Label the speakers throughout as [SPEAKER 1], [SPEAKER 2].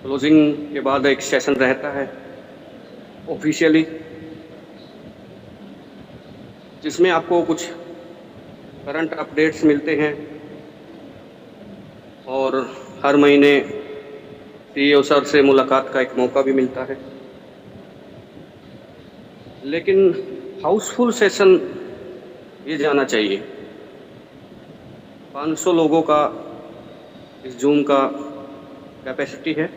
[SPEAKER 1] Closing के बाद एक सेशन रहता है ऑफिशियली, जिसमें आपको कुछ करंट अपडेट्स मिलते हैं और हर महीने सीईओ सर से मुलाकात का एक मौका भी मिलता है। लेकिन हाउसफुल सेशन ये जाना चाहिए, 500 लोगों का इस जूम का कैपेसिटी है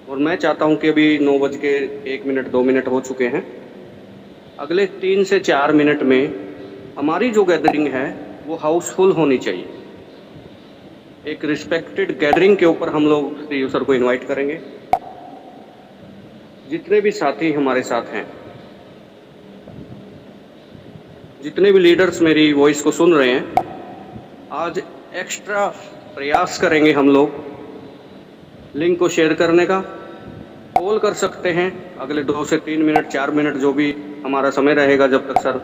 [SPEAKER 1] और मैं चाहता हूं कि अभी 9:01 2 मिनट हो चुके हैं। अगले 3 से 4 मिनट में हमारी जो गैदरिंग है वो हाउसफुल होनी चाहिए। एक रिस्पेक्टेड गैदरिंग के ऊपर हम लोग सीईओ सर को इनवाइट करेंगे। जितने भी साथी हमारे साथ हैं, जितने भी लीडर्स मेरी वॉइस को सुन रहे हैं, आज एक्स्ट्रा प्रयास करेंगे हम लोग लिंक को शेयर करने का। कॉल कर सकते हैं अगले 2 से 3 मिनट 4 मिनट, जो भी हमारा समय रहेगा जब तक सर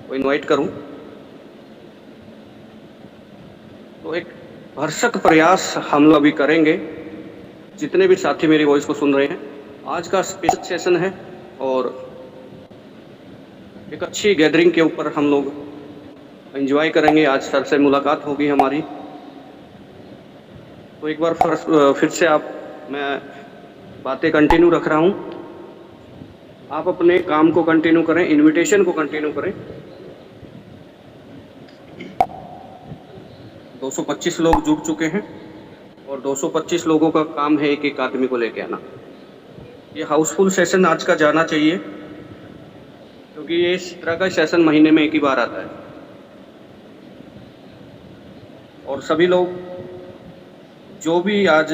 [SPEAKER 1] को इनवाइट करूं। तो एक भरसक प्रयास हम लोग अभी करेंगे। जितने भी साथी मेरी वॉइस को सुन रहे हैं, आज का स्पेशल सेशन है और एक अच्छी गैदरिंग के ऊपर हम लोग एंजॉय करेंगे। आज सर से मुलाकात होगी हमारी। तो एक बार फिर से मैं बातें कंटिन्यू रख रहा हूं, आप अपने काम को कंटिन्यू करें, इनविटेशन को कंटिन्यू करें। 225 लोग जुड़ चुके हैं और 225 लोगों का काम है एक एक आदमी को लेके आना। ये हाउसफुल सेशन आज का जाना चाहिए, क्योंकि ये इस तरह का सेशन महीने में एक ही बार आता है और सभी लोग जो भी आज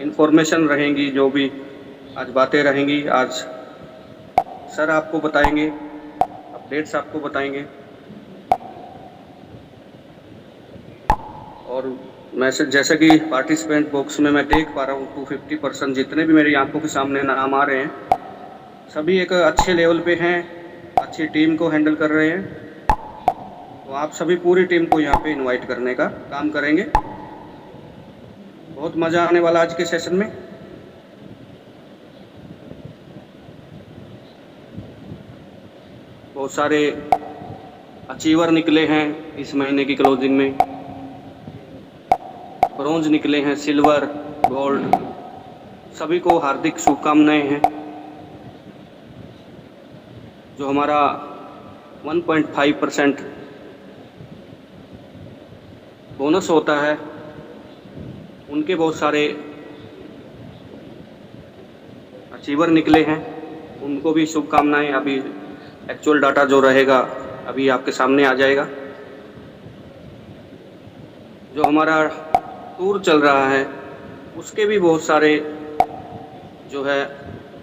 [SPEAKER 1] इंफॉर्मेशन रहेंगी, जो भी आज बातें रहेंगी, आज सर आपको बताएंगे, अपडेट्स आपको बताएंगे। और मैसेज जैसे कि पार्टिसिपेंट बॉक्स में मैं देख पा रहा हूँ 250% जितने भी मेरी आंखों के सामने नाम आ रहे हैं, सभी एक अच्छे लेवल पे हैं, अच्छी टीम को हैंडल कर रहे हैं। तो आप सभी पूरी टीम को यहाँ पे इनवाइट करने का काम करेंगे। बहुत मजा आने वाला आज के सेशन में। बहुत सारे अचीवर निकले हैं इस महीने की क्लोजिंग में, ब्रॉन्ज निकले हैं, सिल्वर, गोल्ड, सभी को हार्दिक शुभकामनाएं हैं। जो हमारा 1.5% बोनस होता है, उनके बहुत सारे अचीवर निकले हैं, उनको भी शुभकामनाएं। अभी एक्चुअल डाटा जो रहेगा अभी आपके सामने आ जाएगा। जो हमारा टूर चल रहा है उसके भी बहुत सारे जो है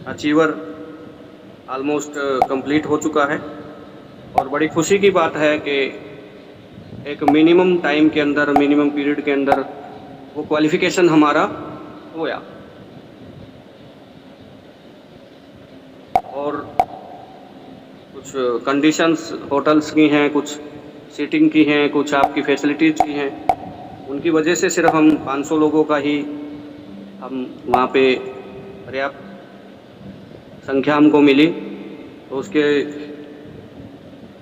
[SPEAKER 1] अचीवर ऑलमोस्ट कंप्लीट हो चुका है और बड़ी खुशी की बात है कि एक मिनिमम टाइम के अंदर, मिनिमम पीरियड के अंदर वो क्वालिफिकेशन हमारा होया। और कुछ कंडीशंस होटल्स की हैं, कुछ सीटिंग की हैं, कुछ आपकी फैसिलिटीज़ की हैं, उनकी वजह से सिर्फ हम 500 लोगों का ही हम वहाँ पे पर्याप्त संख्या हमको मिली। तो उसके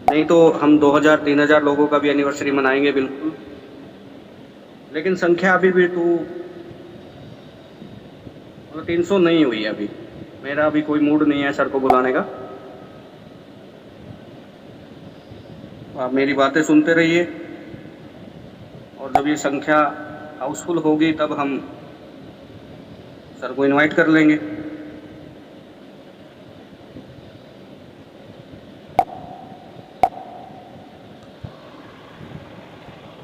[SPEAKER 1] नहीं तो हम 2000-3000 लोगों का भी एनिवर्सरी मनाएंगे बिल्कुल, लेकिन संख्या अभी भी 300 नहीं हुई है। अभी मेरा अभी कोई मूड नहीं है सर को बुलाने का। आप मेरी बातें सुनते रहिए और जब ये संख्या हाउसफुल होगी तब हम सर को इनवाइट कर लेंगे।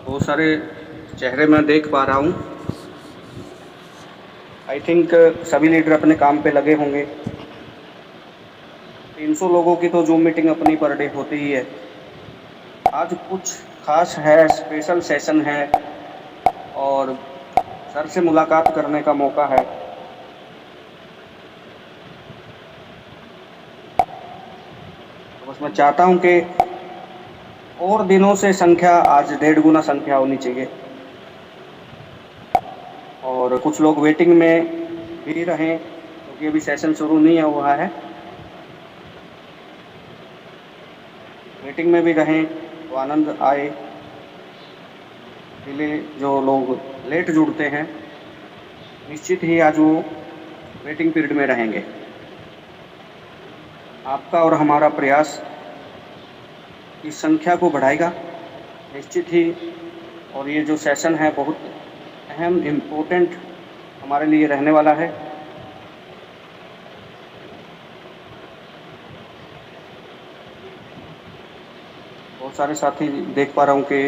[SPEAKER 1] बहुत सारे चेहरे मैं देख पा रहा हूँ। आई थिंक सभी लीडर अपने काम पे लगे होंगे। 300 लोगों की तो जूम मीटिंग अपनी पर डे होती ही है। आज कुछ खास है, स्पेशल सेशन है और सर से मुलाकात करने का मौका है। तो बस मैं चाहता हूं कि और दिनों से संख्या आज 1.5 गुना संख्या होनी चाहिए। और कुछ लोग वेटिंग में भी रहें, क्योंकि अभी सेशन शुरू नहीं हुआ है। मीटिंग में भी रहें तो आनंद आए। इसलिए जो लोग लेट जुड़ते हैं, निश्चित ही आज वो वेटिंग पीरियड में रहेंगे। आपका और हमारा प्रयास इस संख्या को बढ़ाएगा निश्चित ही। और ये जो सेशन है बहुत अहम, इम्पोर्टेंट हमारे लिए रहने वाला है। बहुत सारे साथी देख पा रहा हूँ कि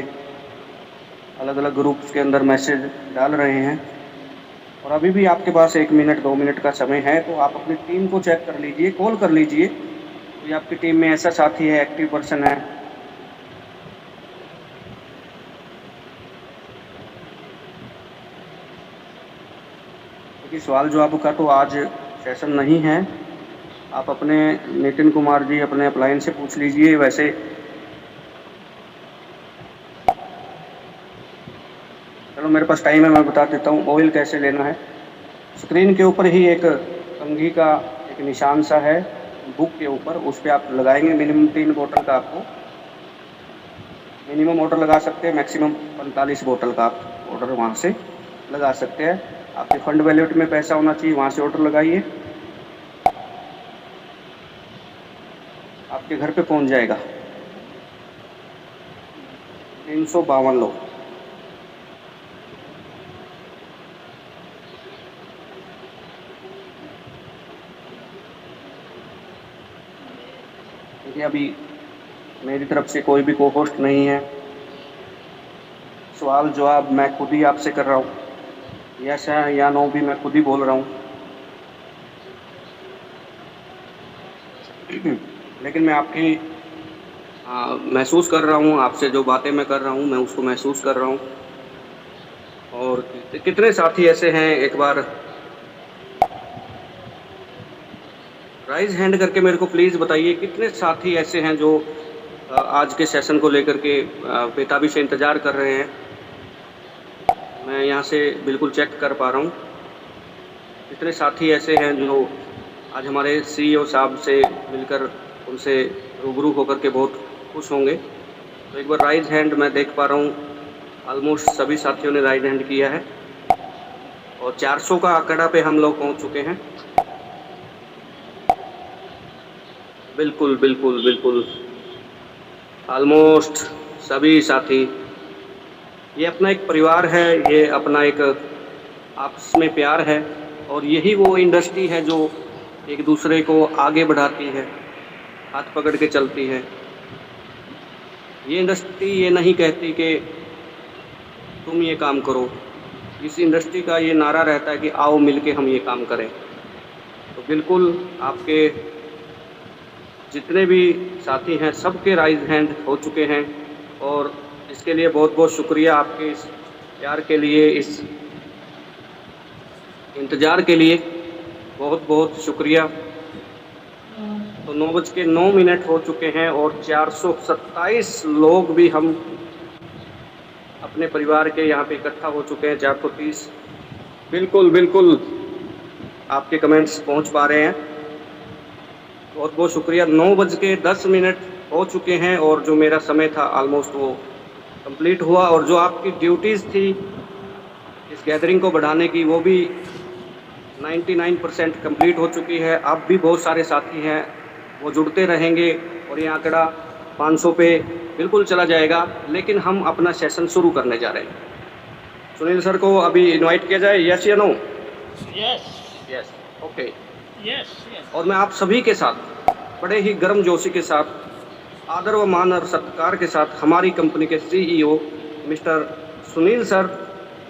[SPEAKER 1] अलग अलग ग्रुप्स के अंदर मैसेज डाल रहे हैं। और अभी भी आपके पास 1 मिनट 2 मिनट का समय है, तो आप अपनी टीम को चेक कर लीजिए, कॉल कर लीजिए। कोई आपकी टीम में ऐसा साथी है, एक्टिव पर्सन है, क्योंकि सवाल जवाब का तो आज सेशन नहीं है। आप अपने नितिन कुमार जी अपने अपलाइन से पूछ लीजिए। वैसे चलो, मेरे पास टाइम है, मैं बता देता हूँ ऑयल कैसे लेना है। स्क्रीन के ऊपर ही एक कंघी का एक निशान सा है बुक के ऊपर, उस पर आप लगाएंगे। मिनिमम 3 बोतल का आपको मिनिमम ऑर्डर लगा सकते हैं, मैक्सिमम 45 बोतल का आप ऑर्डर वहाँ से लगा सकते हैं। आपके फंड वैलेट में पैसा होना चाहिए, वहाँ से ऑर्डर लगाइए, आपके घर पे पहुँच जाएगा। 352 लोग। देखिए, अभी मेरी तरफ से कोई भी को होस्ट नहीं है। सवाल जवाब मैं खुद ही आपसे कर रहा हूँ, यस है या नो भी मैं खुद ही बोल रहा हूँ। लेकिन मैं आपकी महसूस कर रहा हूँ, आपसे जो बातें मैं कर रहा हूँ मैं उसको महसूस कर रहा हूँ। और कितने साथी ऐसे हैं, एक बार राइज हैंड करके मेरे को प्लीज़ बताइए, कितने साथी ऐसे हैं जो आज के सेशन को लेकर के बेताबी से इंतज़ार कर रहे हैं। मैं यहाँ से बिल्कुल चेक कर पा रहा हूँ कितने साथी ऐसे हैं जो आज हमारे CEO साहब से मिलकर उनसे रूबरू होकर के बहुत खुश होंगे। तो एक बार राइज हैंड मैं देख पा रहा हूँ, ऑलमोस्ट सभी साथियों ने राइज हैंड किया है और 400 का आंकड़ा पे हम लोग पहुँच चुके हैं। बिल्कुल बिल्कुल बिल्कुल, ऑलमोस्ट सभी साथी। ये अपना एक परिवार है, ये अपना एक आपस में प्यार है, और यही वो इंडस्ट्री है जो एक दूसरे को आगे बढ़ाती है, हाथ पकड़ के चलती है। ये इंडस्ट्री ये नहीं कहती कि तुम ये काम करो, इस इंडस्ट्री का ये नारा रहता है कि आओ मिलके हम ये काम करें। तो बिल्कुल आपके जितने भी साथी हैं सबके राइज हैंड हो चुके हैं, और इसके लिए बहुत बहुत शुक्रिया आपके इस प्यार के लिए, इस इंतज़ार के लिए बहुत बहुत शुक्रिया। तो 9:09 हो चुके हैं और 427 लोग भी हम अपने परिवार के यहाँ पे इकट्ठा हो चुके हैं। 430 बिल्कुल बिल्कुल आपके कमेंट्स पहुँच पा रहे हैं, बहुत बहुत शुक्रिया। 9:10 हो चुके हैं और जो मेरा समय था ऑलमोस्ट वो कंप्लीट हुआ, और जो आपकी ड्यूटीज़ थी इस गैदरिंग को बढ़ाने की वो भी 99% कंप्लीट हो चुकी है। अब भी बहुत सारे साथी हैं वो जुड़ते रहेंगे और ये आंकड़ा 500 पे बिल्कुल चला जाएगा। लेकिन हम अपना सेशन शुरू करने जा रहे हैं। सुनील सर को अभी इनवाइट किया जाए, यस या no?
[SPEAKER 2] Yes
[SPEAKER 1] yes, okay.
[SPEAKER 2] Yes.
[SPEAKER 1] और मैं आप सभी के साथ बड़े ही गर्मजोशी के साथ, आदर व मान और सत्कार के साथ हमारी कंपनी के CEO मिस्टर सुनील सर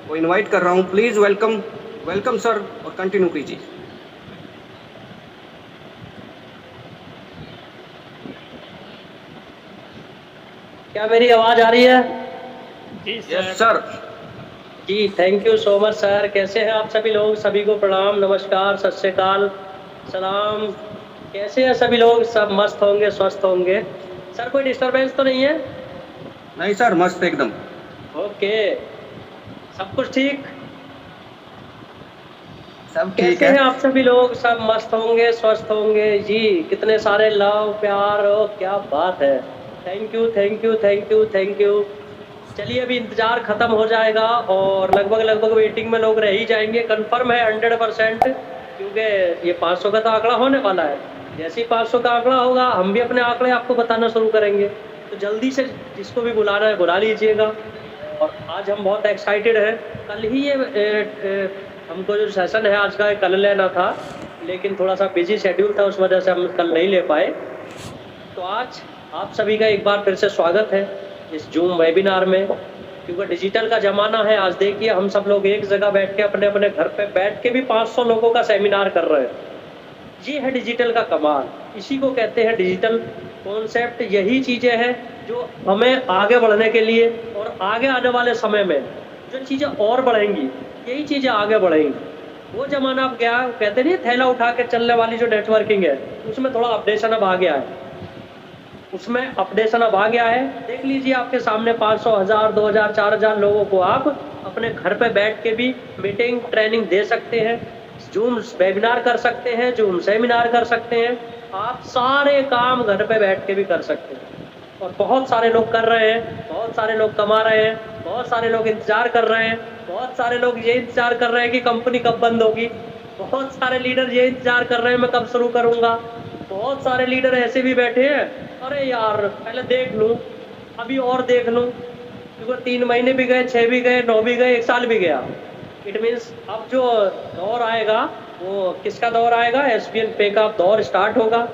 [SPEAKER 1] को इनवाइट कर रहा हूं। प्लीज़ वेलकम वेलकम सर, और कंटिन्यू कीजिए।
[SPEAKER 3] क्या मेरी आवाज़ आ रही है?
[SPEAKER 2] जी
[SPEAKER 1] यस सर।
[SPEAKER 3] जी, thank you so much sir. कैसे हैं आप सभी लोग? सभी को प्रणाम, नमस्कार, सत श्री अकाल, सलाम। कैसे हैं सभी लोग? सब मस्त होंगे, स्वस्थ होंगे। सर कोई डिस्टरबेंस तो नहीं है?
[SPEAKER 1] नहीं सर, मस्त एकदम।
[SPEAKER 3] ओके, सब कुछ ठीक?
[SPEAKER 1] सब ठीक
[SPEAKER 3] कैसे
[SPEAKER 1] है।
[SPEAKER 3] हैं आप सभी लोग? सब मस्त होंगे, स्वस्थ होंगे जी। कितने सारे लव प्यार, ओ क्या बात है। Thank you thank you thank you thank you. चलिए अभी इंतजार खत्म हो जाएगा और लगभग लगभग वेटिंग में लोग रह ही जाएंगे। कंफर्म है 100%, क्योंकि ये 500 का तो आंकड़ा होने वाला है। जैसे ही 500 का आंकड़ा होगा हम भी अपने आंकड़े आपको बताना शुरू करेंगे। तो जल्दी से जिसको भी बुलाना है बुला लीजिएगा। और आज हम बहुत एक्साइटेड हैं। कल ही ये हमको जो सेशन है आज का कल लेना था, लेकिन थोड़ा सा बिजी शेड्यूल था, उस वजह से हम कल नहीं ले पाए। तो आज आप सभी का एक बार फिर से स्वागत है इस जूम वेबिनार में, क्योंकि डिजिटल का ज़माना है। आज देखिए हम सब लोग एक जगह बैठ के अपने अपने घर पे बैठ के भी 500 लोगों का सेमिनार कर रहे हैं। ये है डिजिटल का कमाल, इसी को कहते हैं डिजिटल कॉन्सेप्ट। यही चीज़ें हैं जो हमें आगे बढ़ने के लिए और आगे आने वाले समय में जो चीज़ें और बढ़ेंगी, यही चीज़ें आगे बढ़ेंगी। वो ज़माना अब गया, कहते नहीं थैला उठा के चलने वाली जो नेटवर्किंग है, उसमें थोड़ा अपडेशन अब आ गया है। उसमें अपडेशन अब आ गया है। देख लीजिए आपके सामने 500, 1000, 2000, 4000 लोगों को आप अपने घर पे बैठ के भी मीटिंग ट्रेनिंग दे सकते हैं, जूम वेबिनार कर सकते हैं, जूम सेमिनार कर सकते हैं। आप सारे काम घर पे बैठ के भी कर सकते हैं। और बहुत सारे लोग कर रहे हैं, बहुत सारे लोग कमा रहे हैं, बहुत सारे लोग इंतजार कर रहे हैं, बहुत सारे लोग ये इंतजार कर रहे हैं कि कंपनी कब बंद होगी, बहुत सारे लीडर ये इंतजार कर रहे हैं मैं कब शुरू करूँगा। बहुत सारे लीडर ऐसे भी बैठे हैं, अरे यार पहले देख लूँ, अभी और देख लूँ, क्योंकि 3 महीने भी गए, 6 भी गए, 9 भी गए, 1 साल भी गया। इट मीन्स अब जो दौर आएगा वो किसका दौर आएगा? एसपीएन पे का दौर स्टार्ट होगा।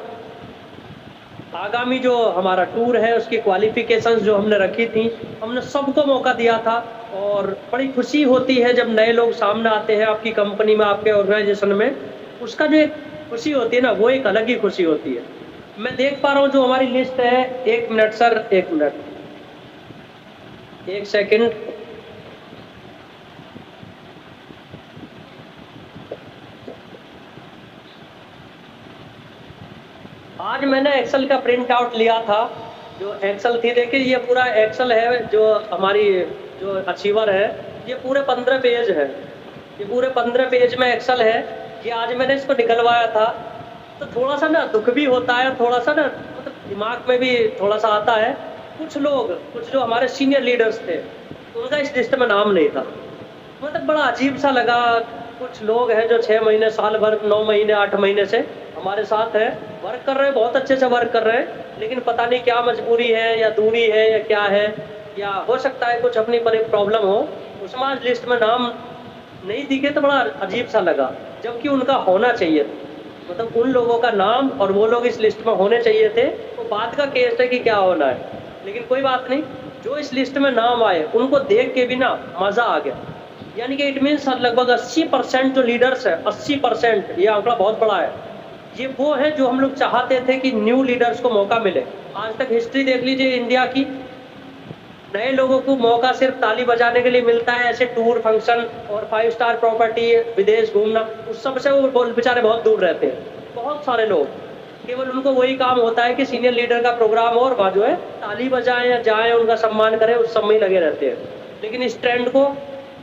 [SPEAKER 3] आगामी जो हमारा टूर है उसकी क्वालिफिकेशंस जो हमने रखी थी, हमने सबको मौका दिया था। और बड़ी खुशी होती है जब नए लोग सामने आते हैं आपकी कंपनी में, आपके ऑर्गेनाइजेशन में। उसका जो एक खुशी होती है ना, वो एक अलग ही खुशी होती है। मैं देख पा रहा हूँ जो हमारी लिस्ट है। 1 मिनट सर, 1 मिनट, 1 सेकंड। आज मैंने एक्सेल का प्रिंट आउट लिया था। जो एक्सेल थी, देखिए ये पूरा एक्सेल है जो हमारी जो अचीवर है, ये पूरे 15 पेज है। ये पूरे 15 पेज में एक्सेल है। ये आज मैंने इसको निकलवाया था। तो थोड़ा सा ना दुख भी होता है, थोड़ा सा ना मतलब दिमाग में भी थोड़ा सा आता है। कुछ लोग, कुछ जो हमारे सीनियर लीडर्स थे, उनका इस लिस्ट में नाम नहीं था। मतलब बड़ा अजीब सा लगा। कुछ लोग हैं जो 6 महीने, साल भर, 9 महीने, 8 महीने से हमारे साथ हैं, वर्क कर रहे हैं, बहुत अच्छे से वर्क कर रहे हैं, लेकिन पता नहीं क्या मजबूरी है या दूरी है या क्या है, या हो सकता है कुछ अपनी पर प्रॉब्लम हो। उसमें आज लिस्ट में नाम नहीं दिखे तो बड़ा अजीब सा लगा, जबकि उनका होना चाहिए था। मतलब उन लोगों का नाम और वो लोग इस लिस्ट में होने चाहिए थे। तो बात का केस है कि क्या होना है, लेकिन कोई बात नहीं। जो इस लिस्ट में नाम आए उनको देख के भी ना मज़ा आ गया। यानी कि इट मीन्स लगभग 80% जो लीडर्स है, 80%, ये आंकड़ा बहुत बड़ा है। ये वो है जो हम लोग चाहते थे कि न्यू लीडर्स को मौका मिले। आज तक हिस्ट्री देख लीजिए इंडिया की, नए लोगों को मौका सिर्फ ताली बजाने के लिए मिलता है। ऐसे टूर, फंक्शन और 5 स्टार प्रॉपर्टी, विदेश घूमना, उस सब से वो बेचारे बहुत दूर रहते हैं। बहुत सारे लोग, केवल उनको वही काम होता है कि सीनियर लीडर का प्रोग्राम हो और वहाँ जो है ताली बजाएं या जाएं, उनका सम्मान करें, उस सब में ही लगे रहते हैं। लेकिन इस ट्रेंड को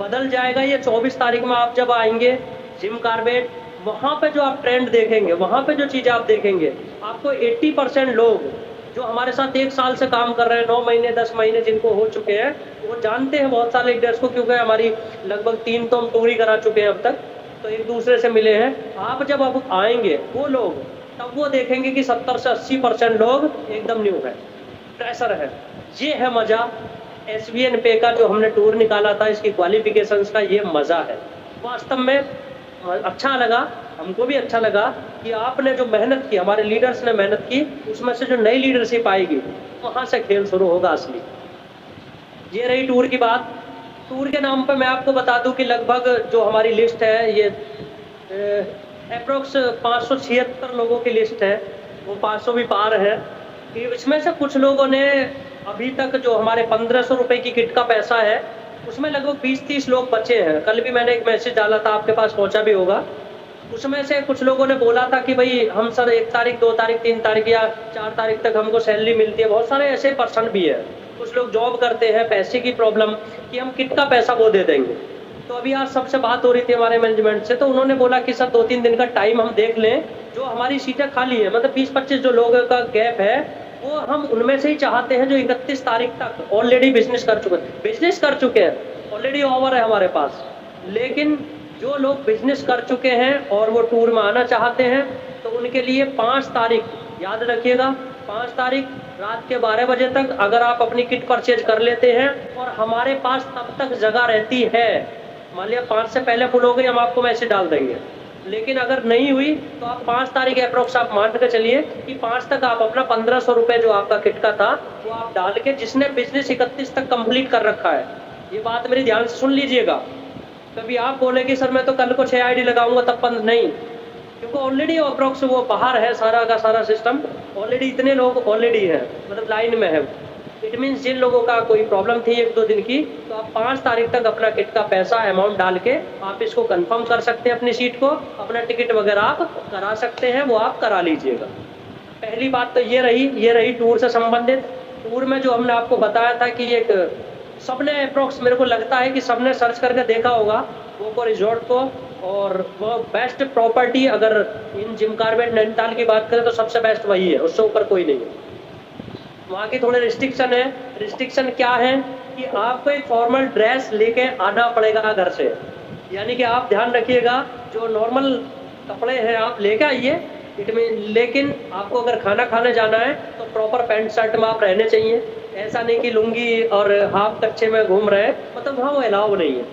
[SPEAKER 3] बदल जाएगा। ये 24 तारीख में आप जब आएंगे जिम कार्बेट, वहाँ पे जो आप ट्रेंड देखेंगे, वहाँ पे जो चीज़ आप देखेंगे, आपको 80% लोग जो हमारे साथ 1 साल से काम कर रहे हैं, 9 महीने, 10 महीने जिनको हो चुके हैं, वो जानते हैं बहुत सारे लीडर्स को, क्योंकि हमारी लगभग 3 तो हम टूर ही करा चुके हैं अब तक, तो एक दूसरे से मिले हैं। आप जब अब आएंगे वो लोग, तब वो देखेंगे कि 70 से 80% लोग एकदम न्यू है, फ्रेशर है। ये है मज़ा एसवीएन पे का जो हमने टूर निकाला था, इसकी क्वालिफिकेशंस का ये मज़ा है। वास्तव में अच्छा लगा, हमको भी अच्छा लगा कि आपने जो मेहनत की, हमारे लीडर्स ने मेहनत की, उसमें से जो नई लीडरशिप आएगी वहाँ से खेल शुरू होगा असली। ये रही टूर की बात। टूर के नाम पर मैं आपको बता दूं कि लगभग जो हमारी लिस्ट है, ये अप्रोक्स 576 लोगों की लिस्ट है, वो 500 भी पार है। इसमें से कुछ लोगों ने अभी तक जो हमारे 1500 रुपये की किट का पैसा है, उसमें लगभग 20-30 लोग बचे हैं। कल भी मैंने एक मैसेज डाला था, आपके पास पहुंचा भी होगा। उसमें से कुछ लोगों ने बोला था कि भाई हम सर 1 तारीख, 2 तारीख, 3 तारीख या 4 तारीख तक हमको सैलरी मिलती है। बहुत सारे ऐसे पर्सन भी है, कुछ लोग जॉब करते हैं, पैसे की प्रॉब्लम, कि हम किट का पैसा वो दे देंगे। तो अभी आज सबसे बात हो रही थी हमारे मैनेजमेंट से, तो उन्होंने बोला कि सर 2-3 दिन का टाइम हम देख लें, जो हमारी सीटें खाली है, मतलब 20-25 जो लोगों का गैप है, वो हम उनमें से ही चाहते हैं जो 31 तारीख तक ऑलरेडी बिजनेस कर चुके हैं, ऑलरेडी ओवर है हमारे पास। लेकिन जो लोग बिजनेस कर चुके हैं और वो टूर में आना चाहते हैं, तो उनके लिए 5 तारीख, याद रखिएगा, 5 तारीख रात के 12 बजे तक अगर आप अपनी किट परचेज कर लेते हैं और हमारे पास तब तक जगह रहती है, मान लिया 5 से पहले फुल हो गई, हम आपको मैसेज डाल देंगे। लेकिन अगर नहीं हुई तो आप 5 तारीख अप्रोक्स आप मान के चलिए कि 5 तक आप अपना 1500 रुपये जो आपका किट का था वो आप डाल के, जिसने बिजनेस 31 तक कंप्लीट कर रखा है, ये बात मेरी ध्यान से सुन लीजिएगा। कभी आप बोले कि सर मैं तो कल को 6 आईडी लगाऊंगा तब नहीं, क्योंकि ऑलरेडी अप्रोक्स वो बाहर है, सारा का सारा सिस्टम ऑलरेडी, इतने लोग ऑलरेडी है, मतलब लाइन में है। इट मीन्स जिन लोगों का कोई प्रॉब्लम थी 1-2 दिन की, तो आप 5 तारीख तक अपना किट का पैसा अमाउंट डाल के आप इसको कंफर्म कर सकते हैं, अपनी सीट को, अपना टिकट वगैरह आप करा सकते हैं, वो आप करा लीजिएगा। पहली बात तो ये रही टूर से संबंधित। टूर में जो हमने आपको बताया था कि एक सबने अप्रोक्स, मेरे को लगता है कि सबने सर्च करके देखा होगा वो रिजॉर्ट को, और वो बेस्ट प्रॉपर्टी अगर इन जिम कार्बेट नैनीताल की बात करें तो सबसे बेस्ट वही है, उससे ऊपर कोई नहीं है। वहाँ की थोड़े रिस्ट्रिक्शन है। रिस्ट्रिक्शन क्या है कि आपको एक फॉर्मल ड्रेस लेके आना पड़ेगा घर से, यानी कि आप ध्यान रखिएगा जो नॉर्मल कपड़े हैं आप लेके आइए इट में, लेकिन आपको अगर खाना खाने जाना है तो प्रॉपर पैंट शर्ट में आप रहने चाहिए। ऐसा नहीं कि लुंगी और हाफ कच्छे में घूम रहे हैं, मतलब वहाँ वो अलाउ नहीं है।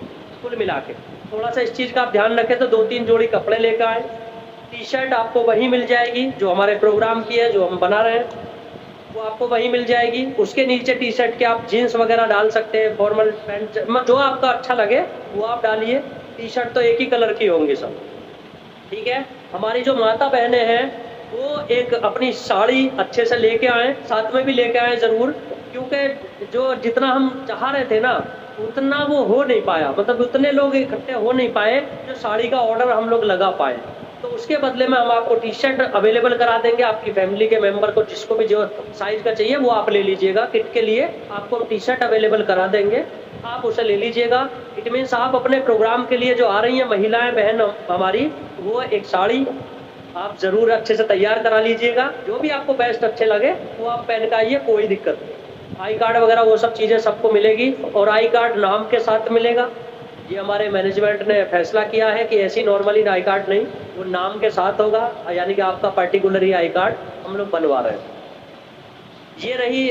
[SPEAKER 3] कुल मिला के थोड़ा सा इस चीज़ का आप ध्यान रखें, तो 2-3 जोड़ी कपड़े लेकर आए। टी शर्ट आपको वहीं मिल जाएगी जो हमारे प्रोग्राम की है, जो हम बना रहे हैं, वो आपको वहीं मिल जाएगी। उसके नीचे टी शर्ट के आप जीन्स वगैरह डाल सकते हैं, फॉर्मल पैंट, जो आपका अच्छा लगे वो आप डालिए। टी शर्ट तो एक ही कलर की होंगी सब, ठीक है। हमारी जो माता बहनें हैं वो एक अपनी साड़ी अच्छे से लेके आए, साथ में भी लेके आए ज़रूर, क्योंकि जो जितना हम चाह रहे थे ना उतना वो हो नहीं पाया, मतलब उतने लोग इकट्ठे हो नहीं पाए जो साड़ी का ऑर्डर हम लोग लगा पाए। तो उसके बदले में हम आपको टी शर्ट अवेलेबल करा देंगे, आपकी फैमिली के मेंबर को जिसको भी जो साइज़ का चाहिए वो आप ले लीजिएगा। किट के लिए आपको टी शर्ट अवेलेबल करा देंगे, आप उसे ले लीजिएगा। इट मीन्स आप अपने प्रोग्राम के लिए जो आ रही हैं महिलाएं बहन हमारी, वो एक साड़ी आप ज़रूर अच्छे से तैयार करा लीजिएगा, जो भी आपको बेस्ट अच्छे लगे वो आप पहन के आइए, कोई दिक्कत नहीं। आई कार्ड वगैरह वो सब चीज़ें सबको मिलेगी, और आई कार्ड नाम के साथ मिलेगा। ये हमारे मैनेजमेंट ने फैसला किया है कि ऐसी नॉर्मली आई कार्ड नहीं, वो नाम के साथ होगा, यानी कि आपका पर्टिकुलर ही आई कार्ड हम लोग बनवा रहे हैं। ये रही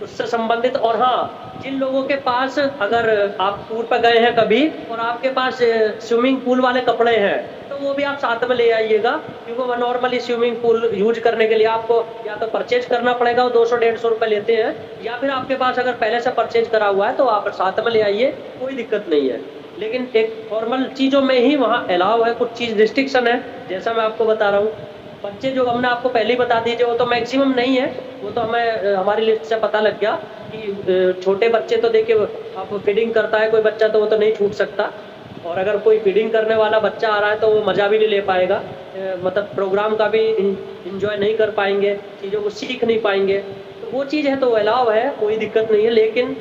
[SPEAKER 3] उससे संबंधित। और हाँ, जिन लोगों के पास, अगर आप टूर पर गए हैं कभी और आपके पास स्विमिंग पूल वाले कपड़े हैं, तो वो भी आप साथ में ले आइएगा, क्योंकि वो नॉर्मली स्विमिंग पूल यूज करने के लिए आपको या तो परचेज करना पड़ेगा, वो 200-150 रुपये लेते हैं, या फिर आपके पास अगर पहले से परचेज करा हुआ है तो आप साथ में ले आइए, कोई दिक्कत नहीं है। लेकिन एक फॉर्मल चीज़ों में ही वहाँ अलाउ है, कुछ चीज़ रिस्ट्रिक्शन है, जैसा मैं आपको बता रहा हूँ। बच्चे जो हमने आपको पहले ही बता दीजिए, वो तो मैक्सिमम नहीं है, वो तो हमें हमारी लिस्ट से पता लग गया कि छोटे बच्चे तो देखिए आप फीडिंग करता है कोई बच्चा, तो वो तो नहीं छूट सकता। और अगर कोई फीडिंग करने वाला बच्चा आ रहा है तो वो मज़ा भी नहीं ले पाएगा, मतलब प्रोग्राम का भी इंजॉय नहीं कर पाएंगे, चीज़ों को सीख नहीं पाएंगे। तो वो चीज़ है तो अलाउ है, कोई दिक्कत नहीं है। लेकिन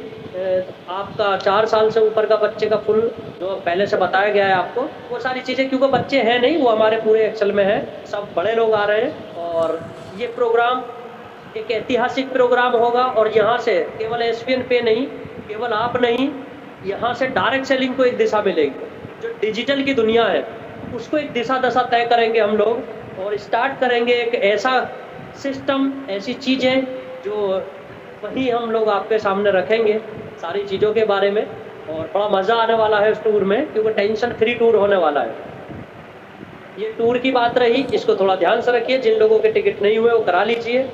[SPEAKER 3] आपका 4 साल से ऊपर का बच्चे का फुल जो पहले से बताया गया है आपको, वो सारी चीज़ें, क्योंकि बच्चे हैं नहीं, वो हमारे पूरे एक्सेल में है, सब बड़े लोग आ रहे हैं। और ये प्रोग्राम एक ऐतिहासिक प्रोग्राम होगा, और यहाँ से केवल एसपीएन पे नहीं, केवल आप नहीं, यहाँ से डायरेक्ट सेलिंग को एक दिशा मिलेगी। जो डिजिटल की दुनिया है उसको एक दिशा दशा तय करेंगे हम लोग, और स्टार्ट करेंगे एक ऐसा सिस्टम, ऐसी चीज़ें जो वही हम लोग आपके सामने रखेंगे सारी चीज़ों के बारे में। और बड़ा मज़ा आने वाला है उस टूर में, क्योंकि टेंशन फ्री टूर होने वाला है। ये टूर की बात रही, इसको थोड़ा ध्यान से रखिए। जिन लोगों के टिकट नहीं हुए वो करा लीजिए।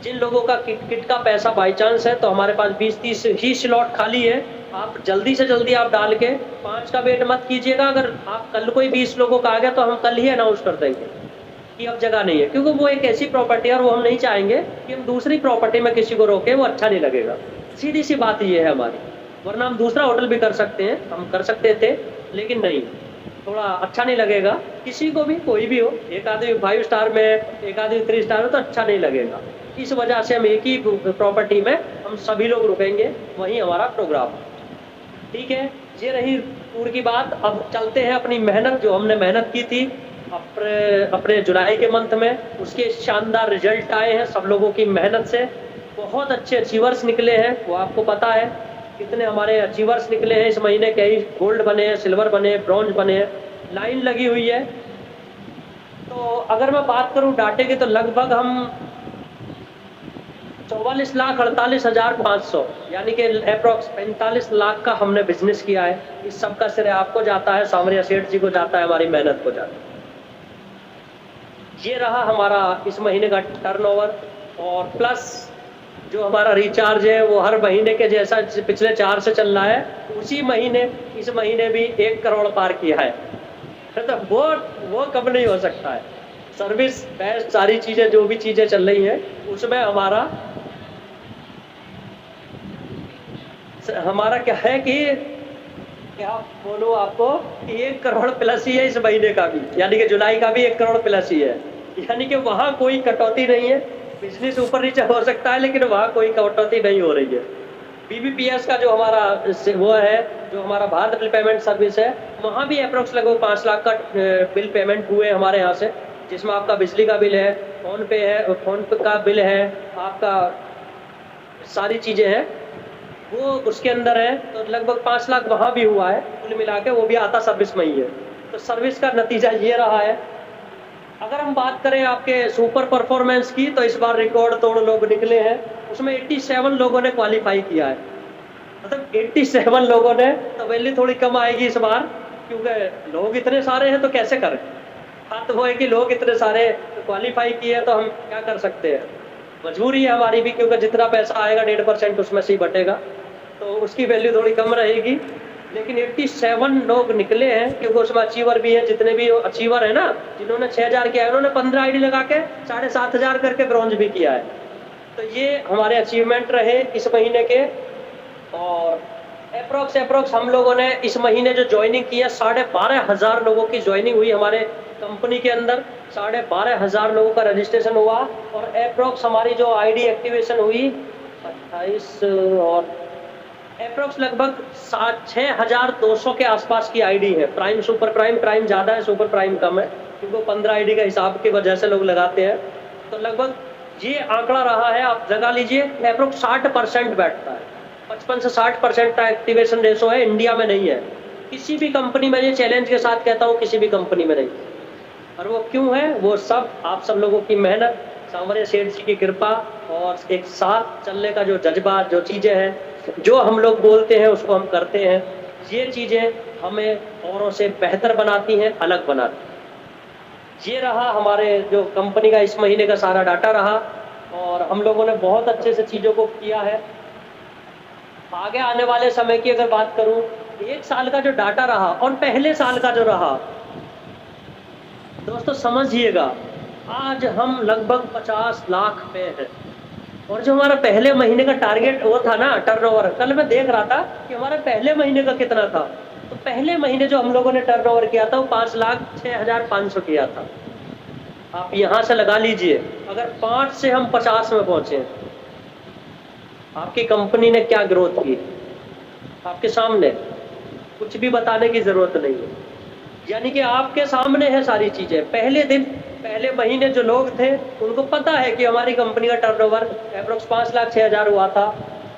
[SPEAKER 3] जिन लोगों का किट का पैसा बाई चांस है, तो हमारे पास 20-30 ही स्लॉट खाली है, आप जल्दी से जल्दी आप डाल के 5 का वेट मत कीजिएगा। अगर आप कल कोई 20 लोगों का आ गया तो हम कल ही अनाउंस कर देंगे कि अब जगह नहीं है, क्योंकि वो एक ऐसी प्रॉपर्टी है और वो हम नहीं चाहेंगे कि हम दूसरी प्रॉपर्टी में किसी को रोकें, वो अच्छा नहीं लगेगा। सीधी सी बात ये है हमारी, वरना हम दूसरा होटल भी कर सकते हैं, हम कर सकते थे, लेकिन नहीं, थोड़ा अच्छा नहीं लगेगा किसी को भी, कोई भी हो। एक आदमी 5 स्टार में, एक आदमी 3 स्टार में, तो अच्छा नहीं लगेगा। इस वजह से हम एक ही प्रॉपर्टी में हम सभी लोग रुकेंगे, वहीं हमारा प्रोग्राम, ठीक है। ये रही टूर की बात। अब चलते हैं अपनी मेहनत, जो हमने मेहनत की थी अपने जुलाई के मंथ में, उसके शानदार रिजल्ट आए हैं सब लोगों की मेहनत से। बहुत अच्छे अचीवर्स निकले हैं, वो आपको पता है कितने हमारे अचीवर्स निकले हैं इस महीने। कई गोल्ड बने हैं, सिल्वर बने हैं, ब्रॉन्ज बने हैं, लाइन लगी हुई है। तो अगर मैं बात करूं डाटे की, तो लगभग हम 44,48,500 यानी कि अप्रॉक्स 45 लाख का हमने बिजनेस किया है। इस सब का श्रेय आपको जाता है, सामरिया सेठ जी को जाता है, हमारी मेहनत को जाता है। ये रहा हमारा इस महीने का टर्नओवर, और प्लस जो हमारा रिचार्ज है वो हर महीने के जैसा पिछले 4 से चल रहा है, उसी महीने इस महीने भी 1 करोड़ पार किया है। तो वो कब नहीं हो सकता है। सर्विस बेस्ट सारी चीजें जो भी चीजें चल रही हैं उसमें हमारा क्या है कि क्या बोलूं आपको कि 1 करोड़ प्लस ही है इस महीने का भी, यानी कि जुलाई का भी 1 करोड़ प्लस ही है। यानी कि वहां कोई कटौती नहीं है। बिजनेस ऊपर नीचे हो सकता है लेकिन वहां कोई कटौती नहीं हो रही है। बीबीपीएस का जो हमारा वो है, जो हमारा भारत बिल पेमेंट सर्विस है, वहां भी अप्रोक्स लगभग 5 लाख का बिल पेमेंट हुए हमारे यहाँ से, जिसमें आपका बिजली का बिल है, फोन पे का बिल है, आपका सारी चीजें हैं वो उसके अंदर है। तो लगभग 5 लाख वहां भी हुआ है, कुल मिला के वो भी आता सर्विस में ही है। तो सर्विस का नतीजा ये रहा है। अगर हम बात करें आपके सुपर परफॉर्मेंस की, तो इस बार रिकॉर्ड तोड़ लोग निकले हैं। उसमें 87 लोगों ने क्वालिफाई किया है, मतलब 87 लोगों ने। तो वैल्यू थोड़ी कम आएगी इस बार, क्योंकि लोग इतने सारे हैं तो कैसे करें। बात वो है कि लोग इतने सारे क्वालिफाई किए तो हम क्या कर सकते हैं, मजबूरी है हमारी भी, क्योंकि जितना पैसा आएगा 1.5% उसमें से ही बटेगा, तो उसकी वैल्यू थोड़ी कम रहेगी। लेकिन 87 लोग निकले हैं, क्योंकि उसमें अचीवर भी है। जितने भी अचीवर है ना, जिन्होंने 6000 किया है, उन्होंने 15 आईडी लगा के 7,500 करके ब्रॉन्ज भी किया है। तो ये हमारे अचीवमेंट रहे इस महीने के। और अप्रोक्स हम लोगों ने इस महीने जो ज्वाइनिंग की है, 12,500 लोगों की ज्वाइनिंग हुई हमारे कंपनी के अंदर। 12,500 लोगों का रजिस्ट्रेशन हुआ, और अप्रोक्स हमारी जो आईडी एक्टिवेशन हुई 28, और अप्रोक्स लगभग 6,200 के आसपास की आईडी है। प्राइम, सुपर प्राइम, प्राइम ज़्यादा है, सुपर प्राइम कम है, क्योंकि 15 आईडी का हिसाब की वजह से लोग लगाते हैं। तो लगभग ये आंकड़ा रहा है, आप लगा लीजिए अप्रोक्स 60% बैठता है। 55 से 60% का एक्टिवेशन रेशो है, इंडिया में नहीं है किसी भी कंपनी में। ये चैलेंज के साथ कहता हूँ, किसी भी कंपनी में नहीं। और वो क्यों है, वो सब आप सब लोगों की मेहनत, सांवरिया सेठ जी की कृपा, और एक साथ चलने का जो जज्बा, जो चीज़ें हैं, जो हम लोग बोलते हैं उसको हम करते हैं। ये चीज़ें हमें औरों से बेहतर बनाती हैं, अलग बनाती हैं। ये रहा हमारे जो कंपनी का इस महीने का सारा डाटा रहा, और हम लोगों ने बहुत अच्छे से चीज़ों को किया है। आगे आने वाले समय की अगर बात करूं, 1 साल का जो डाटा रहा और पहले साल का जो रहा, दोस्तों समझिएगा, आज हम लगभग 50 लाख पे हैं। और जो हमारा पहले महीने का टारगेट वो था ना, टर्नओवर, कल मैं देख रहा था कि हमारा पहले महीने का कितना था। तो पहले महीने जो हम लोगों ने टर्नओवर किया था वो 5,06,500 किया था। आप यहाँ से लगा लीजिए, अगर 5 से हम 50 में पहुंचे, आपकी कंपनी ने क्या ग्रोथ की आपके सामने, कुछ भी बताने की जरूरत नहीं है। यानी कि आपके सामने है सारी चीजें। पहले दिन, पहले महीने जो लोग थे उनको पता है कि हमारी कंपनी का टर्नओवर अप्रोक्स 5,06,000 हुआ था।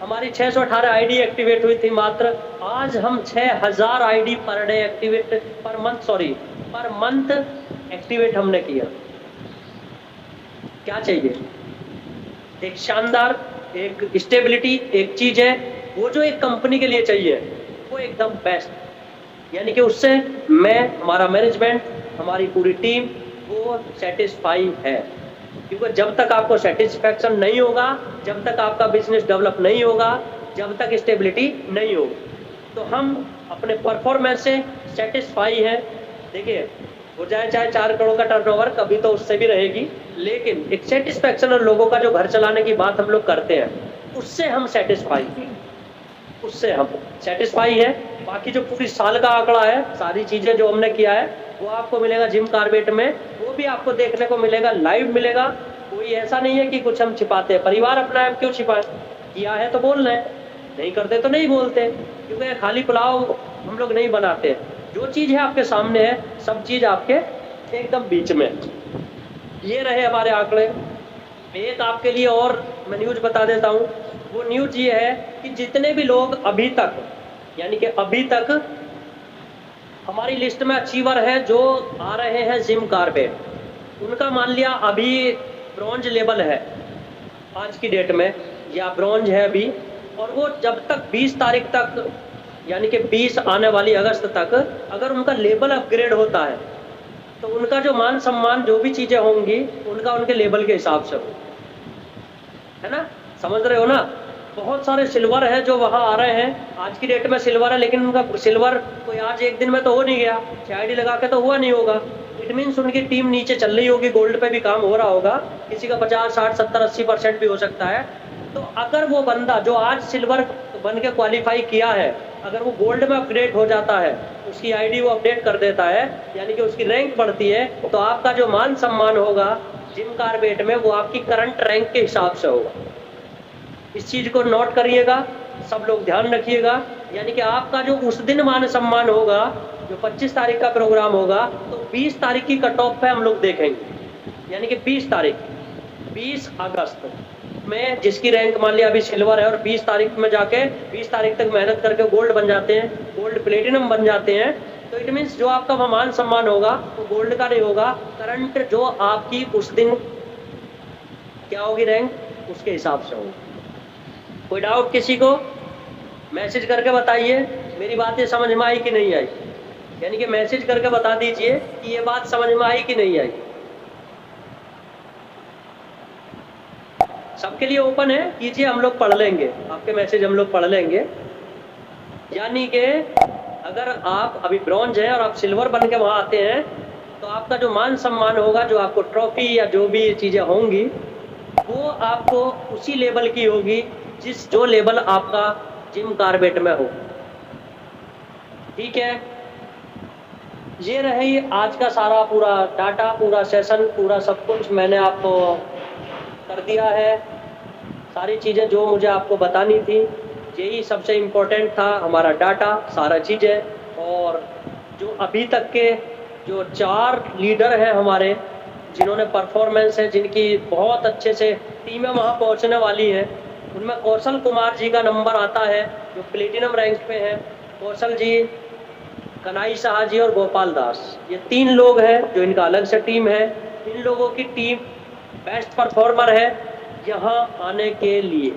[SPEAKER 3] हमारी 618 आईडी एक्टिवेट हुई थी मात्र। आज हम 6,000 ID per day activate, per month activate हमने किया। क्या चाहिए, एक शानदार, एक स्टेबिलिटी, एक चीज है वो जो एक कंपनी के लिए चाहिए, वो एकदम बेस्ट। यानी कि उससे मैं, हमारा मैनेजमेंट, हमारी पूरी टीम वो सेटिस्फाई है। क्योंकि जब तक आपको सेटिस्फैक्शन नहीं होगा, जब तक आपका बिजनेस डेवलप नहीं होगा, जब तक स्टेबिलिटी नहीं होगी, तो हम अपने परफॉर्मेंस से सेटिस्फाई हैं। देखिए, हो जाए चाहे 4 करोड़ का टर्नओवर, कभी तो उससे भी रहेगी, लेकिन एक सेटिस्फैक्शन और लोगों का जो घर चलाने की बात हम लोग करते हैं, उससे हम सेटिस्फाई है। बाकी जो पूरी साल का आंकड़ा है, सारी चीजें जो हमने किया है, वो आपको मिलेगा जिम कार्बेट में, वो भी आपको देखने को मिलेगा, लाइव मिलेगा। कोई ऐसा नहीं है कि कुछ हम छिपाते हैं। परिवार अपना है, क्यों छिपाए, किया है तो बोल रहे हैं, नहीं करते तो नहीं बोलते। क्योंकि खाली पुलाव हम लोग नहीं बनाते हैं। जो चीज़ है आपके सामने है, सब चीज़ आपके एकदम बीच में है। ये रहे हमारे आंकड़े। एक आपके लिए और मैं न्यूज़ बता देता हूँ। वो न्यूज़ ये है कि जितने भी लोग अभी तक, यानी कि अभी तक हमारी लिस्ट में अचीवर है जो आ रहे हैं जिम कार्बेट, उनका मान लिया अभी ब्रॉन्ज लेवल है आज की डेट में, या ब्रॉन्ज है अभी, और वो जब तक 20 तारीख तक, यानी कि 20 आने वाली अगस्त तक अगर उनका लेवल अपग्रेड होता है तो उनका जो मान सम्मान जो भी चीज़ें होंगी उनका उनके लेवल के हिसाब से हो, है ना, समझ रहे हो ना। बहुत सारे सिल्वर है जो वहाँ आ रहे हैं, आज की डेट में सिल्वर है, लेकिन उनका सिल्वर कोई आज एक दिन में तो हो नहीं गया, CID लगा के तो हुआ नहीं होगा। इट मीन्स उनकी टीम नीचे चल रही होगी, गोल्ड पे भी काम हो रहा होगा, किसी का 50, 60, 70, 80% भी हो सकता है। तो अगर वो बंदा जो आज सिल्वर बन के क्वालिफाई किया है, अगर वो गोल्ड में अपग्रेड हो जाता है, उसकी ID वो अपडेट कर देता है, यानी कि उसकी रैंक बढ़ती है, तो आपका जो मान सम्मान होगा जिम कार्बेट में वो आपकी करंट रैंक के हिसाब से होगा। इस चीज़ को नोट करिएगा, सब लोग ध्यान रखिएगा। यानी कि आपका जो उस दिन मान सम्मान होगा, जो 25 तारीख का प्रोग्राम होगा, तो 20 तारीख की कट ऑफ पे हम लोग देखेंगे। यानी कि 20 तारीख, 20 अगस्त में जिसकी रैंक मान लिया अभी सिल्वर है और 20 तारीख में जाके 20 तारीख तक मेहनत करके गोल्ड बन जाते हैं, गोल्ड प्लेटिनम बन जाते हैं, तो इट मीन्स जो आपका वह मान सम्मान होगा वो गोल्ड का नहीं होगा, करंट जो आपकी उस दिन क्या होगी रैंक, उसके हिसाब से होगी। कोई डाउट किसी को? मैसेज करके बताइए मेरी बातें समझ में आई कि नहीं आई। यानी कि मैसेज करके बता दीजिए कि ये बात समझ में आई कि नहीं आई। सबके लिए ओपन है, कीजिए, हम लोग पढ़ लेंगे आपके मैसेज, हम लोग पढ़ लेंगे। यानी कि अगर आप अभी ब्रॉन्ज है और आप सिल्वर बन के वहाँ आते हैं, तो आपका जो मान सम्मान होगा, जो आपको ट्रॉफी या जो भी चीज़ें होंगी, वो आपको उसी लेवल की होगी जो लेवल आपका जिम कार्बेट में हो। ठीक है, ये रही आज का सारा पूरा डाटा, पूरा सेशन, पूरा सब कुछ मैंने आपको कर दिया है। सारी चीज़ें जो मुझे आपको बतानी थी, यही सबसे इम्पोर्टेंट था, हमारा डाटा, सारा चीज़ें। और जो अभी तक के जो 4 लीडर हैं हमारे, जिन्होंने परफॉर्मेंस है, जिनकी बहुत अच्छे से टीमें वहाँ पहुँचने वाली हैं, उनमें कौशल कुमार जी का नंबर आता है जो प्लेटिनम रैंक पे हैं। कौशल जी, कनाई शाह जी और गोपाल दास, ये 3 लोग हैं जो इनका अलग से टीम है। इन लोगों की टीम बेस्ट परफॉर्मर है यहाँ आने के लिए,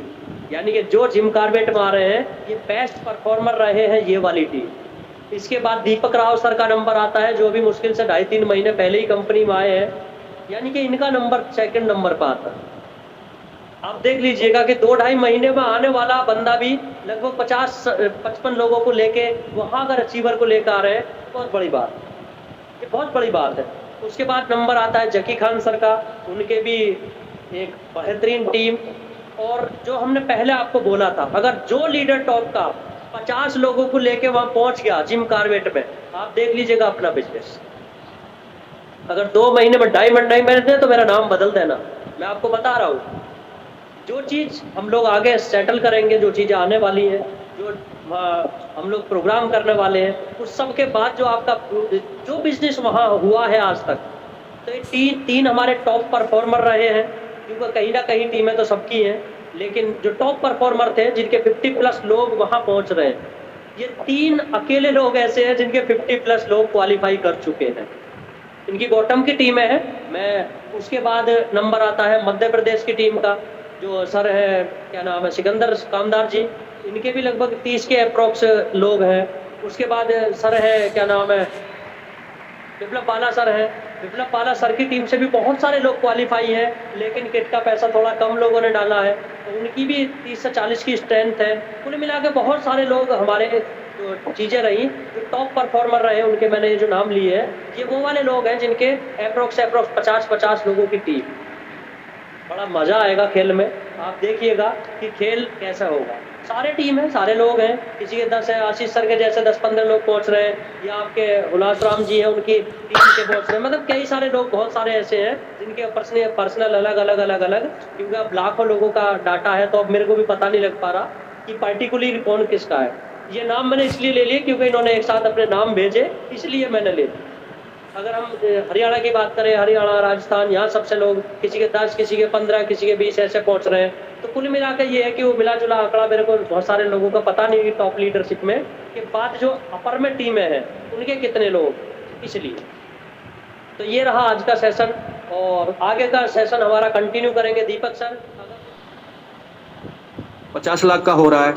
[SPEAKER 3] यानी कि जो जिम कार्बेट में आ रहे हैं ये बेस्ट परफॉर्मर रहे हैं ये वाली टीम। इसके बाद दीपक राव सर का नंबर आता है, जो भी मुश्किल से 2.5-3 महीने पहले ही कंपनी में आए हैं, यानी कि इनका नंबर 2nd नंबर पर आता है। आप देख लीजिएगा कि 2-2.5 महीने में आने वाला बंदा भी लगभग 50-55 लोगों को लेके वहाँ अगर अचीवर को लेकर आ रहे हैं, बहुत बड़ी बात, ये बहुत बड़ी बात है। उसके बाद नंबर आता है जकी खान सर का, उनके भी एक बेहतरीन टीम। और जो हमने पहले आपको बोला था, अगर जो लीडर टॉप का 50 लोगों को लेके वहाँ पहुँच गया जिम कार्बेट में, आप देख लीजिएगा अपना बिजनेस। अगर 2 महीने में डायमंड नहीं मिलते तो मेरा नाम बदल देना, मैं आपको बता रहा हूँ। जो चीज़ हम लोग आगे सेटल करेंगे, जो चीज़ें आने वाली हैं, जो हम लोग प्रोग्राम करने वाले हैं, उस सब के बाद जो आपका जो बिजनेस वहाँ हुआ है आज तक, तो ये 3 हमारे टॉप परफॉर्मर रहे हैं, क्योंकि कहीं ना कहीं टीमें तो सबकी हैं, लेकिन जो टॉप परफॉर्मर थे जिनके 50+ लोग वहाँ पहुँच रहे हैं, ये 3 अकेले लोग ऐसे हैं जिनके 50+ लोग क्वालिफाई कर चुके हैं। इनकी बॉटम की टीमें हैं। मैं उसके बाद नंबर आता है मध्य प्रदेश की टीम का, जो सर है, क्या नाम है, सिकंदर कामदार जी, इनके भी लगभग 30 के अप्रोक्स लोग हैं। उसके बाद सर है, क्या नाम है, विप्लव पाला सर हैं। विप्लव पाला सर की टीम से भी बहुत सारे लोग क्वालिफाई हैं, लेकिन किट का पैसा थोड़ा कम लोगों ने डाला है, तो उनकी भी 30 से 40 की स्ट्रेंथ है। कुल मिला के बहुत सारे लोग हमारे जो चीज़ें रही, जो टॉप परफॉर्मर रहे, उनके मैंने ये जो नाम लिए हैं, ये वो वाले लोग हैं जिनके अप्रोक्स 50-50 लोगों की टीम। बड़ा मज़ा आएगा खेल में, आप देखिएगा कि खेल कैसा होगा। सारे टीम हैं, सारे लोग हैं, किसी के 10 है, आशीष सर के जैसे 10-15 लोग पहुंच रहे हैं, या आपके हुलास राम जी हैं, उनकी टीम के पहुंच रहे हैं। मतलब कई सारे लोग, बहुत सारे ऐसे हैं जिनके पर्सनल अलग, क्योंकि अब लाखों लोगों का डाटा है, तो अब मेरे को भी पता नहीं लग पा रहा कि पर्टिकुलरली कौन किसका है। ये नाम मैंने इसलिए ले लिए क्योंकि इन्होंने एक साथ अपने नाम भेजे, इसलिए मैंने ले लिया। अगर हम हरियाणा की बात करें, हरियाणा, राजस्थान, यहाँ सबसे लोग किसी के 10, किसी के 15, किसी के 20 ऐसे पहुंच रहे हैं। तो कुल मिला के ये है कि वो मिला जुला आंकड़ा मेरे को बहुत सारे लोगों का पता नहीं टॉप लीडरशिप में, कि बात जो अपर में टीमें हैं उनके कितने लोग, इसलिए। तो ये रहा आज का सेशन, और आगे का सेशन हमारा कंटिन्यू करेंगे। दीपक सर,
[SPEAKER 1] 50 लाख का हो रहा है,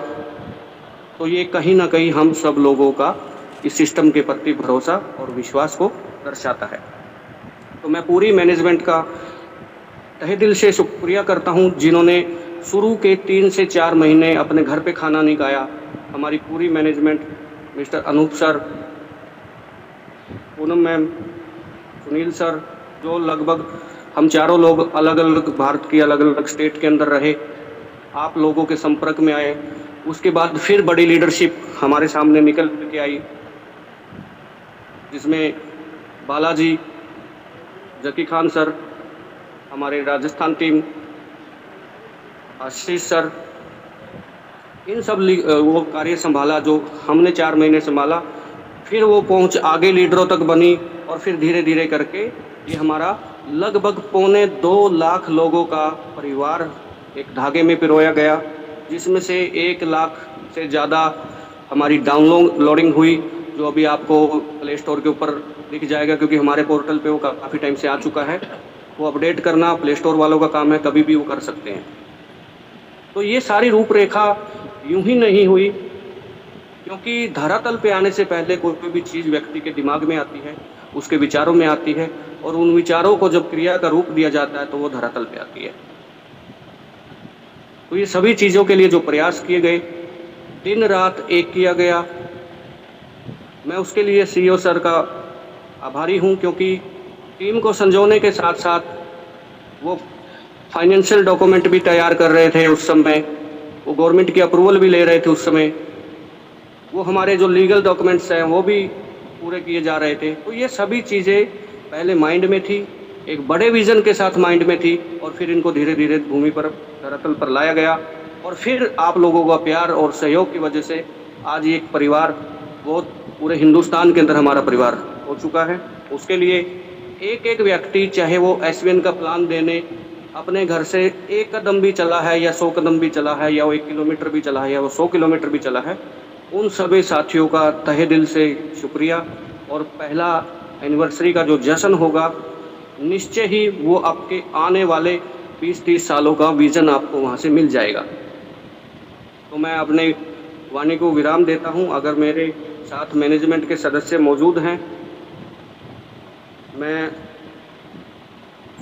[SPEAKER 1] तो ये कहीं ना कहीं हम सब लोगों का इस सिस्टम के प्रति भरोसा और विश्वास को दर्शाता है। तो मैं पूरी मैनेजमेंट का तहे दिल से शुक्रिया करता हूं, जिन्होंने शुरू के 3 से 4 महीने अपने घर पे खाना नहीं खाया। हमारी पूरी management, mister Anoop sir, Poonam ma'am, Sunil sir, जो लगभग हम चारों लोग अलग अलग भारत की अलग अलग स्टेट के अंदर रहे, आप लोगों के संपर्क में आए। उसके बाद फिर बड़ी लीडरशिप हमारे सामने निकल के आई, जिसमें बालाजी, जकी खान सर, हमारे राजस्थान टीम, आशीष सर, इन सब वो कार्य संभाला जो हमने 4 महीने संभाला। फिर वो पहुंच आगे लीडरों तक बनी, और फिर धीरे धीरे करके ये हमारा लगभग 2.25 लाख लोगों का परिवार एक धागे में पिरोया गया, जिसमें से 1 लाख से ज़्यादा हमारी डाउनलोडिंग हुई, जो अभी आपको प्ले स्टोर के ऊपर दिख जाएगा, क्योंकि हमारे पोर्टल पे वो काफ़ी टाइम से आ चुका है। वो अपडेट करना प्ले स्टोर वालों का काम है, कभी भी वो कर सकते हैं। तो ये सारी रूपरेखा यूं ही नहीं हुई, क्योंकि धरातल पे आने से पहले कोई भी चीज़ व्यक्ति के दिमाग में आती है, उसके विचारों में आती है, और उन विचारों को जब क्रिया का रूप दिया जाता है तो वो धरातल पे आती है। तो ये सभी चीज़ों के लिए जो प्रयास किए गए, दिन रात एक किया गया, मैं उसके लिए सीईओ सर का आभारी हूं, क्योंकि टीम को संजोने के साथ साथ वो फाइनेंशियल डॉक्यूमेंट भी तैयार कर रहे थे उस समय, वो गवर्नमेंट की अप्रूवल भी ले रहे थे उस समय, वो हमारे जो लीगल डॉक्यूमेंट्स हैं वो भी पूरे किए जा रहे थे। तो ये सभी चीज़ें पहले माइंड में थी, एक बड़े विज़न के साथ माइंड में थी, और फिर इनको धीरे धीरे भूमि पर, धरातल पर लाया गया, और फिर आप लोगों का प्यार और सहयोग की वजह से आज ये एक परिवार बहुत पूरे हिंदुस्तान के अंदर हमारा परिवार हो चुका है। उसके लिए एक एक व्यक्ति, चाहे वो एसवीएन का प्लान देने अपने घर से 1 कदम भी चला है, या 100 कदम भी चला है, या वो 1 किलोमीटर भी चला है, या वो 100 किलोमीटर भी चला है, उन सभी साथियों का तहे दिल से शुक्रिया। और पहला एनिवर्सरी का जो जश्न होगा, निश्चय ही वो आपके आने वाले 20-30 सालों का विज़न आपको वहाँ से मिल जाएगा। तो मैं अपने वाणी को विराम देता हूँ। अगर मेरे साथ मैनेजमेंट के सदस्य मौजूद हैं, मैं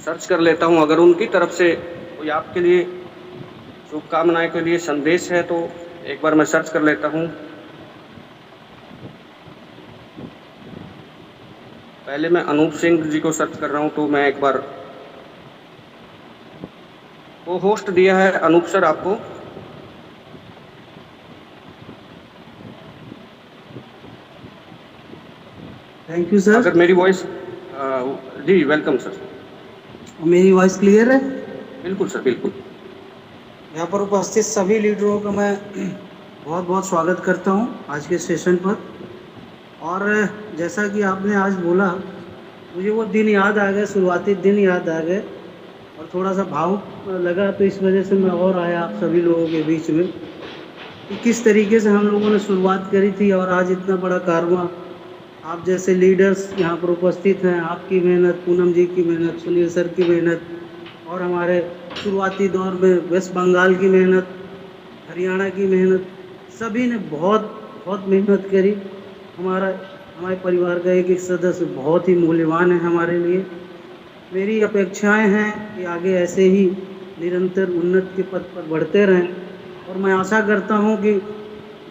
[SPEAKER 1] सर्च कर लेता हूँ, अगर उनकी तरफ से कोई आपके लिए शुभकामनाएं के लिए संदेश है तो एक बार मैं सर्च कर लेता हूँ। पहले मैं अनूप सिंह जी को सर्च कर रहा हूँ, तो मैं एक बार, वो होस्ट दिया है अनूप सर आपको।
[SPEAKER 4] Thank you sir.
[SPEAKER 1] अगर मेरी वॉइस, जी वेलकम सर।
[SPEAKER 4] मेरी वॉइस क्लियर है?
[SPEAKER 1] बिल्कुल सर, बिल्कुल।
[SPEAKER 4] यहाँ पर उपस्थित सभी लीडरों का मैं बहुत बहुत स्वागत करता हूँ आज के सेशन पर। और जैसा कि आपने आज बोला, मुझे वो दिन याद आ गए, शुरुआती दिन याद आ गए, और थोड़ा सा भावुक लगा, तो इस वजह से मैं और आया आप सभी लोगों के बीच में, कि किस तरीके से हम लोगों ने शुरुआत करी थी, और आज इतना बड़ा कारवां आप जैसे लीडर्स यहाँ पर उपस्थित हैं, आपकी मेहनत, पूनम जी की मेहनत, सुनील सर की मेहनत, और हमारे शुरुआती दौर में वेस्ट बंगाल की मेहनत, हरियाणा की मेहनत, सभी ने बहुत बहुत मेहनत करी। हमारे परिवार का एक एक सदस्य बहुत ही मूल्यवान है हमारे लिए। मेरी अपेक्षाएं हैं कि आगे ऐसे ही निरंतर उन्नति के पथ पर बढ़ते रहें, और मैं आशा करता हूं कि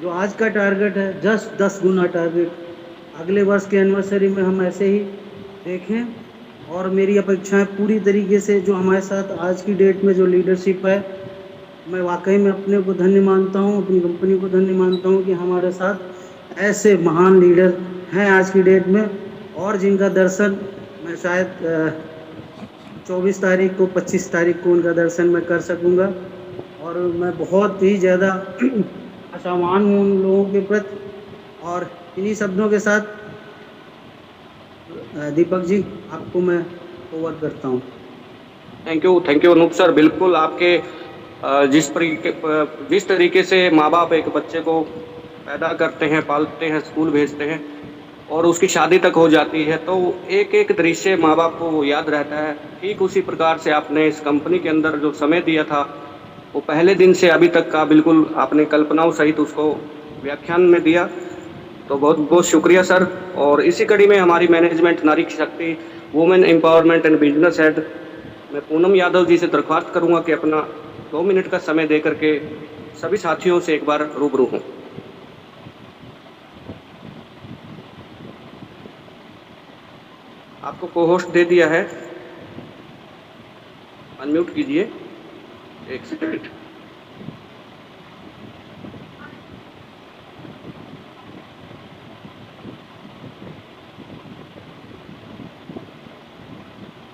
[SPEAKER 4] जो आज का टारगेट है, जस्ट 10 गुना टारगेट अगले वर्ष के एनिवर्सरी में हम ऐसे ही देखें। और मेरी अपेक्षाएं पूरी तरीके से, जो हमारे साथ आज की डेट में जो लीडरशिप है, मैं वाकई में अपने को धन्य मानता हूं, अपनी कंपनी को धन्य मानता हूं कि हमारे साथ ऐसे महान लीडर हैं आज की डेट में, और जिनका दर्शन मैं शायद 24 तारीख को, 25 तारीख को उनका दर्शन मैं कर सकूंगा। और मैं बहुत ही ज़्यादा सामान हूँ उन लोगों के प्रति। और इन्हीं शब्दों के साथ दीपक जी आपको मैं ओवर करता हूँ।
[SPEAKER 1] Thank you Anoop sir. बिल्कुल आपके जिस तरीके से माँ बाप एक बच्चे को पैदा करते हैं, पालते हैं, स्कूल भेजते हैं और उसकी शादी तक हो जाती है, तो एक एक दृश्य माँ बाप को याद रहता है। ठीक उसी प्रकार से आपने इस कंपनी के अंदर जो समय दिया था, वो पहले दिन से अभी तक का बिल्कुल आपने कल्पनाओं सहित उसको व्याख्यान में दिया। तो बहुत बहुत शुक्रिया सर। और इसी कड़ी में हमारी मैनेजमेंट नारी शक्ति women empowerment and business head मैं पूनम यादव जी से दरख्वास्त करूंगा कि अपना 2 मिनट का समय दे करके सभी साथियों से एक बार रूबरू हों। आपको को होस्ट दे दिया है, अनम्यूट कीजिए। 1 सेकंड।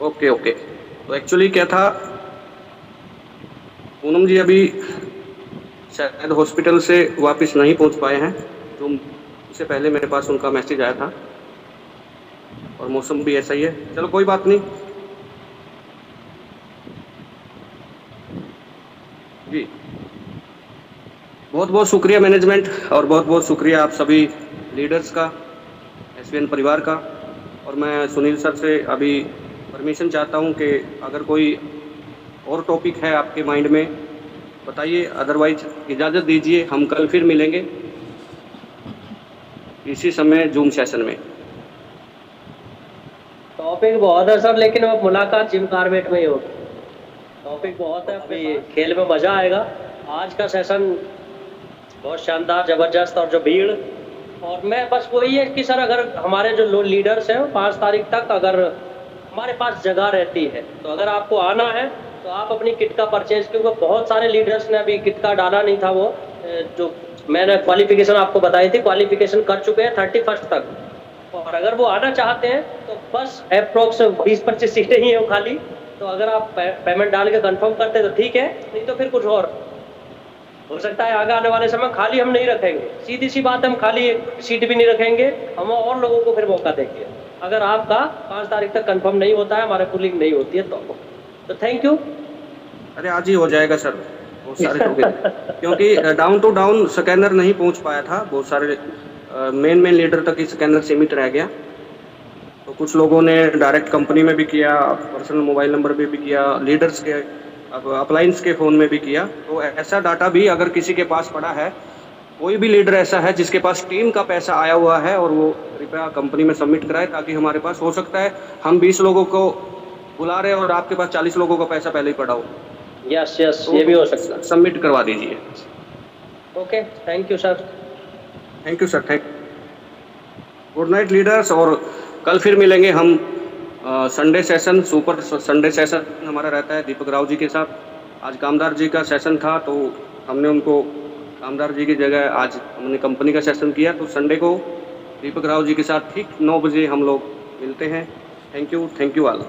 [SPEAKER 1] ओके। तो एक्चुअली क्या था, पूनम जी अभी शायद हॉस्पिटल से वापस नहीं पहुंच पाए हैं, तो उससे पहले मेरे पास उनका मैसेज आया था और मौसम भी ऐसा ही है। चलो कोई बात नहीं जी। बहुत बहुत शुक्रिया मैनेजमेंट और बहुत बहुत शुक्रिया आप सभी लीडर्स का, एसवीएन परिवार का। और मैं सुनील सर से अभी परमिशन चाहता हूं कि अगर कोई और टॉपिक है आपके माइंड में बताइए, अदरवाइज इजाज़त दीजिए। हम कल फिर मिलेंगे इसी समय जूम सेशन में।
[SPEAKER 3] टॉपिक बहुत है सर, लेकिन अब मुलाकात जिम कार्बेट में ही होगी। टॉपिक बहुत है, अभी खेल में मज़ा आएगा। आज का सेशन बहुत शानदार, ज़बरदस्त, और जो भीड़, और मैं बस वही है कि सर अगर हमारे जो लीडर्स हैं 5 तारीख तक अगर हमारे पास जगह रहती है तो अगर आपको आना है तो आप अपनी किट का परचेज, क्योंकि बहुत सारे लीडर्स ने अभी किट का डाला नहीं था। वो जो मैंने क्वालिफिकेशन आपको बताई थी, क्वालिफिकेशन कर चुके हैं 31 तक। और अगर वो आना चाहते हैं तो बस अप्रोक्स 20-25 सीटें ही हैं वो खाली। तो अगर आप पेमेंट डाल के कंफर्म करते तो ठीक है, नहीं तो फिर कुछ और हो सकता है। आगे आने वाले समय खाली हम नहीं रखेंगे, सीधी सी बात है, हम खाली एक सीट भी नहीं रखेंगे, हम और लोगों को फिर मौका देंगे। अगर आपका 5 तारीख तक कंफर्म नहीं होता है, हमारे पुलिंग नहीं होती है तो थैंक यू।
[SPEAKER 1] अरे आज ही हो जाएगा सर, बहुत सारे हो गए क्योंकि डाउन टू डाउन स्कैनर नहीं पहुंच पाया था। बहुत सारे मेन लीडर तक ही स्कैनर सीमित रह गया। तो कुछ लोगों ने डायरेक्ट कंपनी में भी किया, पर्सनल मोबाइल नंबर पे भी किया, लीडर्स के अप्लायंस के फ़ोन में भी किया। तो ऐसा डाटा भी अगर किसी के पास पड़ा है, कोई भी लीडर ऐसा है जिसके पास टीम का पैसा आया हुआ है, और वो कृपया कंपनी में सबमिट कराए, ताकि हमारे पास हो सकता है हम 20 लोगों को बुला रहे हैं और आपके पास 40 लोगों का पैसा पहले ही पड़ा हो।
[SPEAKER 3] यस ये भी हो सकता है।
[SPEAKER 1] सबमिट करवा दीजिए।
[SPEAKER 3] Okay, thank you sir.
[SPEAKER 1] Thank you sir. Good night leaders. और कल फिर मिलेंगे हम Sunday session, super Sunday session हमारा रहता है दीपक राव जी के साथ। आज कामदार जी का सेशन था, तो हमने उनको कामदार जी की जगह आज हमने कंपनी का सेशन किया। तो संडे को दीपक राव जी के साथ ठीक 9 बजे हम लोग मिलते हैं। Thank you all.